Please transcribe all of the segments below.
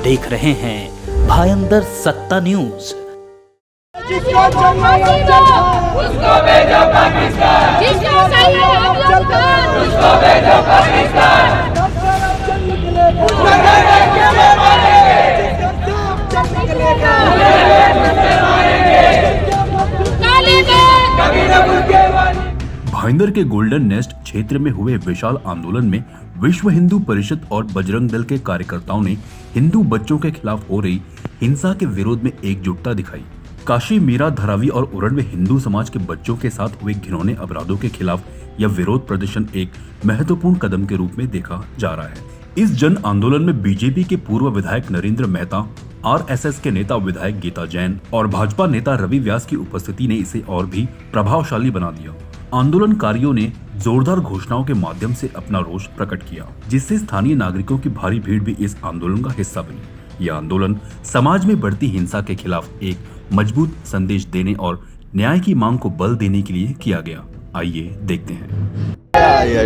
देख रहे हैं भायंदर सत्ता न्यूज। जिसको उसको भेजो पाकिस्तान, जिसको चाहिए हम लोग उसको भेजो पाकिस्तान। भाईंदर के गोल्डन नेस्ट क्षेत्र में हुए विशाल आंदोलन में विश्व हिंदू परिषद और बजरंग दल के कार्यकर्ताओं ने हिंदू बच्चों के खिलाफ हो रही हिंसा के विरोध में एकजुटता दिखाई। काशी, मीरा, धरावी और उरण में हिंदू समाज के बच्चों के साथ हुए घिनौने अपराधों के खिलाफ यह विरोध प्रदर्शन एक महत्वपूर्ण कदम के रूप में देखा जा रहा है। इस जन आंदोलन में बीजेपी के पूर्व विधायक नरेंद्र मेहता, आरएसएस के नेता विधायक गीता जैन और भाजपा नेता रवि व्यास की उपस्थिति ने इसे और भी प्रभावशाली बना दिया। आंदोलनकारियों ने जोरदार घोषणाओं के माध्यम से अपना रोष प्रकट किया, जिससे स्थानीय नागरिकों की भारी भीड़ भी इस आंदोलन का हिस्सा बनी। यह आंदोलन समाज में बढ़ती हिंसा के खिलाफ एक मजबूत संदेश देने और न्याय की मांग को बल देने के लिए किया गया। आइए देखते हैं।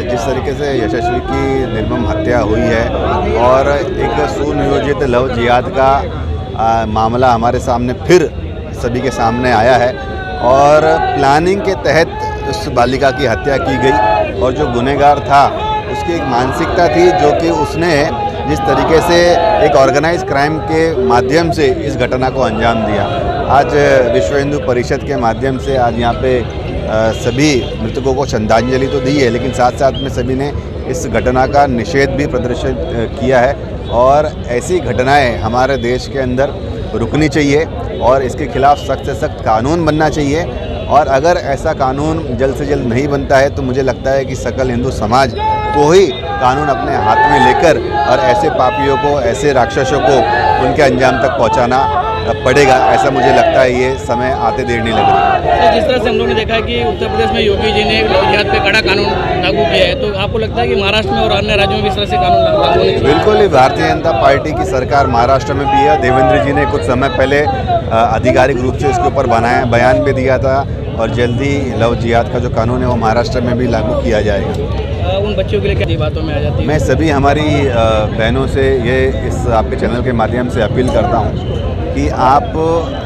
जिस तरीके से यशस्वी की निर्मम हत्या हुई है और एक सुनियोजित लव जिहाद का मामला हमारे सामने फिर सभी के सामने आया है और प्लानिंग के तहत उस बालिका की हत्या की गई और जो गुनहगार था उसकी एक मानसिकता थी जो कि उसने जिस तरीके से एक ऑर्गेनाइज क्राइम के माध्यम से इस घटना को अंजाम दिया। आज विश्व हिंदू परिषद के माध्यम से आज यहाँ पे सभी मृतकों को श्रद्धांजलि तो दी है, लेकिन साथ साथ में सभी ने इस घटना का निषेध भी प्रदर्शित किया है और ऐसी घटनाएं हमारे देश के अंदर रुकनी चाहिए और इसके खिलाफ सख्त से सख्त कानून बनना चाहिए। और अगर ऐसा कानून जल्द से जल्द नहीं बनता है तो मुझे लगता है कि सकल हिंदू समाज को ही कानून अपने हाथ में लेकर और ऐसे पापियों को, ऐसे राक्षसों को उनके अंजाम तक पहुंचाना पड़ेगा। ऐसा मुझे लगता है ये समय आते देर नहीं लग रही है। जिस तरह से हम लोगों ने देखा है कि उत्तर प्रदेश में योगी जी ने लव जिहाद पे कड़ा कानून लागू किया है, तो आपको लगता है कि महाराष्ट्र में और अन्य राज्यों में भी इस तरह से कानून लागू होने चाहिए? बिल्कुल ही। भारतीय जनता पार्टी की सरकार महाराष्ट्र में भी है। देवेंद्र जी ने कुछ समय पहले आधिकारिक रूप से इसके ऊपर बयान भी दिया था और जल्दी लव जिहाद का जो कानून है वो महाराष्ट्र में भी लागू किया जाएगा। उन बच्चों के लिए क्या बातों में आ जाती है? मैं सभी हमारी बहनों से ये इस आपके चैनल के माध्यम से अपील करता हूँ कि आप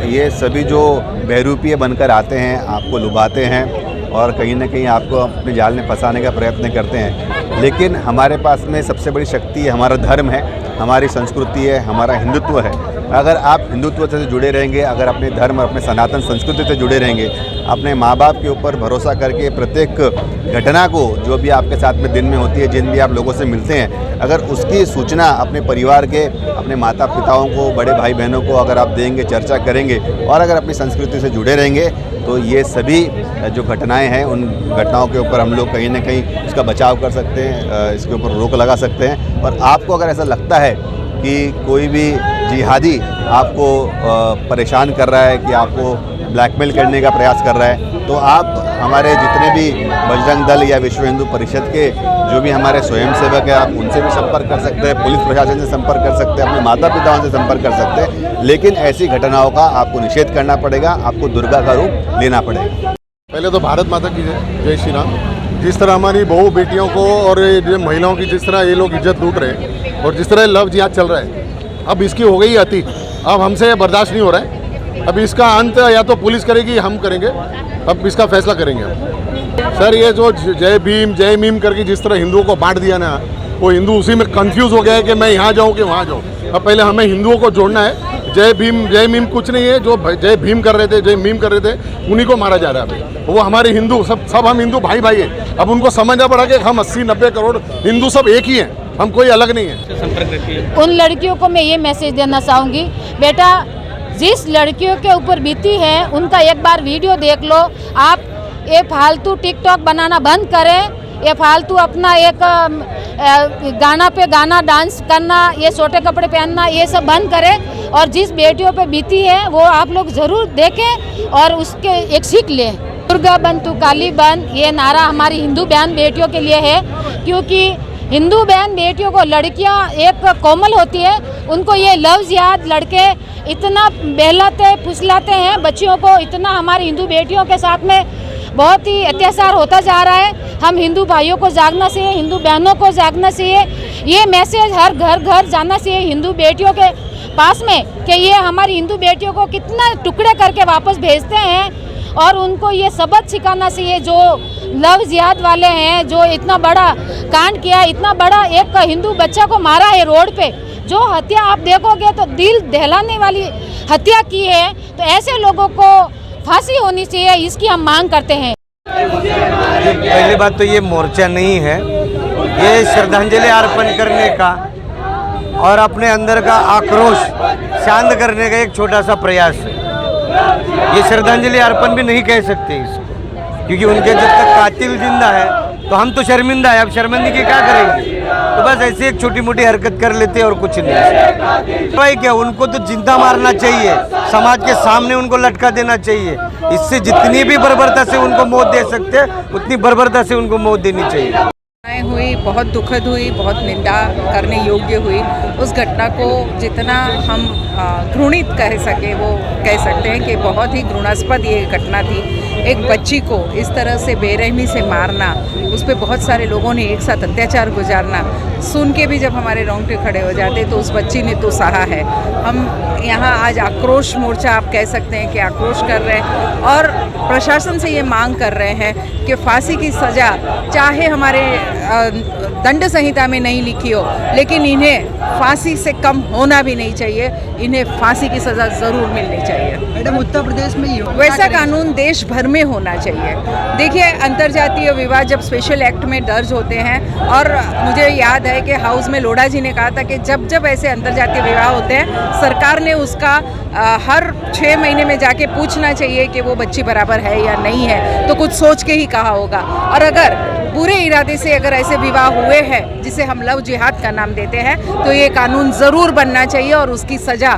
ये सभी जो बहरूपिये बनकर आते हैं, आपको लुभाते हैं और कहीं ना कहीं आपको अपने जाल में फंसाने का प्रयत्न करते हैं, लेकिन हमारे पास में सबसे बड़ी शक्ति हमारा धर्म है, हमारी संस्कृति है, हमारा हिंदुत्व है। अगर आप हिंदुत्व से जुड़े रहेंगे, अगर अपने धर्म और अपने सनातन संस्कृति से जुड़े रहेंगे, अपने माँ बाप के ऊपर भरोसा करके प्रत्येक घटना को जो भी आपके साथ में दिन में होती है, जिन भी आप लोगों से मिलते हैं, अगर उसकी सूचना अपने परिवार के, अपने माता पिताओं को, बड़े भाई बहनों को अगर आप देंगे, चर्चा करेंगे और अगर अपनी संस्कृति से जुड़े रहेंगे तो ये सभी जो घटनाएं हैं उन घटनाओं के ऊपर हम लोग कहीं ना कहीं उसका बचाव कर सकते हैं, इसके ऊपर रोक लगा सकते हैं। और आपको अगर ऐसा लगता है कि कोई भी जिहादी आपको परेशान कर रहा है, कि आपको ब्लैकमेल करने का प्रयास कर रहा है, तो आप हमारे जितने भी बजरंग दल या विश्व हिंदू परिषद के जो भी हमारे स्वयंसेवक हैं, आप उनसे भी संपर्क कर सकते हैं, पुलिस प्रशासन से संपर्क कर सकते हैं, अपने माता पिताओं से संपर्क कर सकते हैं, लेकिन ऐसी घटनाओं का आपको निषेध करना पड़ेगा, आपको दुर्गा का रूप लेना पड़ेगा। पहले तो भारत माता की जय श्री राम। जिस तरह हमारी बहू बेटियों को और महिलाओं की जिस तरह ये लोग इज्जत लूट रहे हैं और जिस तरह लव जिहाद चल रहा है, अब इसकी हो गई अति। अब हमसे बर्दाश्त नहीं हो रहा है। अब इसका अंत या तो पुलिस करेगी, हम करेंगे। अब इसका फैसला करेंगे हम। सर, ये जो जय भीम जय मीम करके जिस तरह हिंदुओं को बांट दिया ना, वो हिंदू उसी में कंफ्यूज हो गया है कि मैं यहाँ जाऊँ कि वहाँ जाऊँ। अब पहले हमें हिंदुओं को जोड़ना है। जय भीम जय मीम कुछ नहीं है। जो जय भीम कर रहे थे, जय मीम कर रहे थे, उन्हीं को मारा जा रहा है अभी। वो हमारे हिंदू सब हम हिंदू भाई भाई है। अब उनको समझना पड़ा कि हम 80-90 करोड़ हिंदू सब एक ही हैं, हम कोई अलग नहीं है। उन लड़कियों को मैं ये मैसेज देना चाहूँगी, बेटा जिस लड़कियों के ऊपर बीती है उनका एक बार वीडियो देख लो। आप ये फालतू टिकटॉक बनाना बंद करें, ये फालतू अपना एक गाना पे गाना डांस करना, ये छोटे कपड़े पहनना, ये सब बंद करें और जिस बेटियों पे बीती है वो आप लोग ज़रूर देखें और उसके एक सीख लें। दुर्गा बन तू काली बन, ये नारा हमारी हिंदू बहन बेटियों के लिए है, क्योंकि हिंदू बहन बेटियों को, लड़कियां एक कोमल होती है, उनको ये लव जिहाद लड़के इतना बहलाते फुसलाते हैं बच्चियों को, इतना हमारी हिंदू बेटियों के साथ में बहुत ही अत्याचार होता जा रहा है। हम हिंदू भाइयों को जागना चाहिए, हिंदू बहनों को जागना चाहिए, ये मैसेज हर घर घर जाना चाहिए। हिंदू बेटियों के पास में कि ये हमारी हिंदू बेटियों को कितना टुकड़े करके वापस भेजते हैं और उनको ये सबक सिखाना चाहिए। जो लव जिहाद वाले हैं, जो इतना बड़ा कांड किया, इतना बड़ा एक हिंदू बच्चा को मारा है रोड पे, जो हत्या आप देखोगे तो दिल दहलाने वाली हत्या की है, तो ऐसे लोगों को फांसी होनी चाहिए, इसकी हम मांग करते हैं। पहली बात तो ये मोर्चा नहीं है, ये श्रद्धांजलि अर्पण करने का और अपने अंदर का आक्रोश शांत करने का एक छोटा सा प्रयास है। ये श्रद्धांजलि अर्पण भी नहीं कह सकते इसको, क्योंकि उनके जब तक कातिल जिंदा है तो हम तो शर्मिंदा है। अब शर्मिंदगी क्या करेंगे? तो बस ऐसी एक छोटी मोटी हरकत कर लेते और कुछ नहीं। भाई क्या, उनको तो जिंदा मारना चाहिए, समाज के सामने उनको लटका देना चाहिए। इससे जितनी भी बर्बरता से उनको मौत दे सकते हैं उतनी बर्बरता से उनको मौत देनी चाहिए। हुई बहुत दुखद हुई, बहुत निंदा करने योग्य हुई। उस घटना को जितना हम घृणित कह सके वो कह सकते हैं कि बहुत ही घृणास्पद ये घटना थी। एक बच्ची को इस तरह से बेरहमी से मारना, उस पर बहुत सारे लोगों ने एक साथ अत्याचार गुजारना सुन के भी जब हमारे रोंगटे खड़े हो जाते, तो उस बच्ची ने तो सहा है। हम यहाँ आज आक्रोश मोर्चा आप कह सकते हैं कि आक्रोश कर रहे हैं और प्रशासन से ये मांग कर रहे हैं कि फांसी की सज़ा चाहे हमारे दंड संहिता में नहीं लिखी हो, लेकिन इन्हें फांसी से कम होना भी नहीं चाहिए, इन्हें फांसी की सज़ा ज़रूर मिलनी चाहिए। मैडम, उत्तर प्रदेश में वैसा कानून देश भर में होना चाहिए। देखिए, अंतर्जातीय विवाह जब स्पेशल एक्ट में दर्ज होते हैं, और मुझे याद है कि हाउस में लोढ़ा जी ने कहा था कि जब जब ऐसे अंतर्जातीय विवाह होते हैं, सरकार ने उसका हर 6 महीने में जाके पूछना चाहिए कि वो बच्ची बराबर है या नहीं है, तो कुछ सोच के ही कहा होगा। और अगर पूरे इरादे से अगर ऐसे विवाह हुए हैं जिसे हम लव जिहाद का नाम देते हैं, तो ये कानून ज़रूर बनना चाहिए और उसकी सज़ा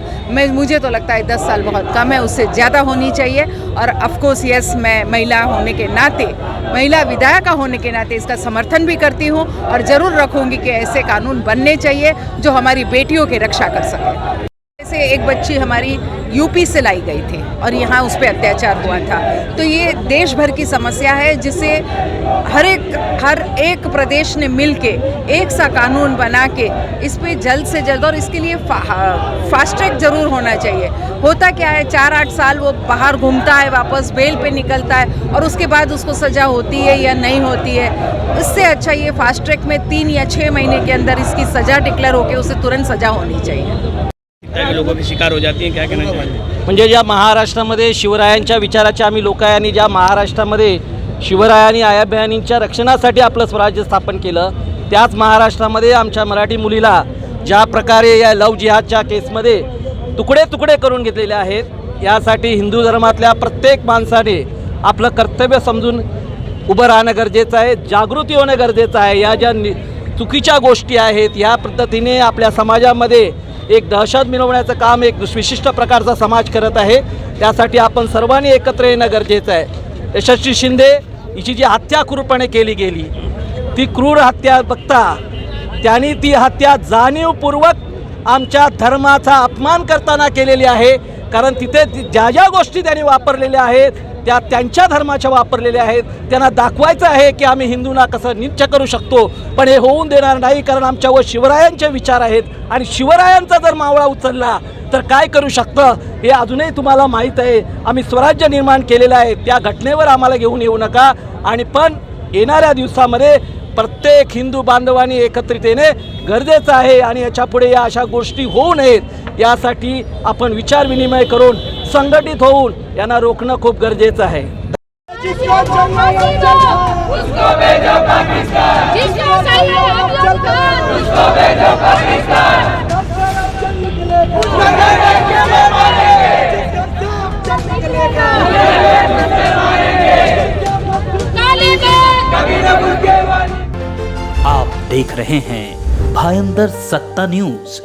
मुझे तो लगता है 10 साल बहुत कम है, उससे ज़्यादा होनी चाहिए। और ऑफकोर्स यस, मैं महिला होने के नाते, महिला विधायिका होने के नाते इसका समर्थन भी करती हूँ और ज़रूर रखूँगी कि ऐसे कानून बनने चाहिए जो हमारी बेटियों की रक्षा कर सके। जैसे एक बच्ची हमारी यूपी से लाई गई थी और यहाँ उस पर अत्याचार हुआ था, तो ये देश भर की समस्या है जिसे हर एक प्रदेश ने मिलके एक सा कानून बना के इस पे जल्द से जल्द, और इसके लिए फास्ट ट्रैक जरूर होना चाहिए। होता क्या है, 4-8 साल वो बाहर घूमता है, वापस बेल पे निकलता है और उसके बाद उसको सज़ा होती है या नहीं होती है। इससे अच्छा ये फास्ट ट्रैक में 3 या 6 महीने के अंदर इसकी सज़ा डिक्लेअर होकर उसे तुरंत सज़ा होनी चाहिए। लोगों की शिकार हो जाती हैं, क्या कहना चाहिए? म्हणजे ज्या महाराष्ट्रामध्ये शिवरायांच्या विचाराच्या आम्ही लोक आहे आणि ज्या महाराष्ट्रामध्ये शिवरायांनी आयाबहिणींच्या रक्षणासाठी आपलं स्वराज्य स्थापन केलं, त्याच महाराष्ट्रामध्ये आमच्या मराठी मुलीला ज्या प्रकारे या लव जिहादच्या केसमध्ये तुकडे तुकडे करून घेतलेले आहेत, यासाठी हिंदू धर्मातल्या प्रत्येक माणसाने आपलं कर्तव्य समजून उभं राहणं गरजेचं आहे, जागृती होणं गरजेचं आहे। या ज्या चुकीच्या गोष्टी आहेत, या पद्धतीने आपल्या समाजामध्ये एक दहशत मिळवण्याचं काम एक विशिष्ट प्रकारचा समाज करत आहे, त्यासाठी आपण सर्वांनी एकत्र येणं गरजेचं आहे। यशस्वी शिंदे हिची जी हत्या क्रूरपणे केली गेली, ती क्रूर हत्या बघता त्यांनी ती हत्या जाणीवपूर्वक आमच्या धर्माचा अपमान करताना केलेली आहे, कारण तिथे ज्या ज्या गोष्टी त्यांनी वापरलेल्या आहेत त्या त्यांच्या धर्माच्या वापरलेल्या आहेत। त्यांना दाखवायचं आहे की आम्ही हिंदूंना कसं नीच करू शकतो, पण हे होऊन देणार नाही, कारण आमच्यावर शिवरायांचे विचार आहेत आणि शिवरायांचा जर मावळा उचलला तर काय करू शकतं हे अजूनही तुम्हाला माहीत आहे। आम्ही स्वराज्य निर्माण केलेलं आहे, त्या घटनेवर आम्हाला घेऊन येऊ नका। आणि पण येणाऱ्या दिवसामध्ये प्रत्येक हिंदू बांधवांनी एकत्रित येणे गरजेचं आहे आणि याच्यापुढे या अशा गोष्टी होऊ नयेत यासाठी आपण विचार विनिमय करून संघटित होऊन यांना रोखणं खूप गरजेचं आहे। जिसको भेजो पाकिस्तान, जिसको चाहिए हम लोग खान, उसको भेजो पाकिस्तान। आप देख रहे हैं भायंदर सत्ता न्यूज।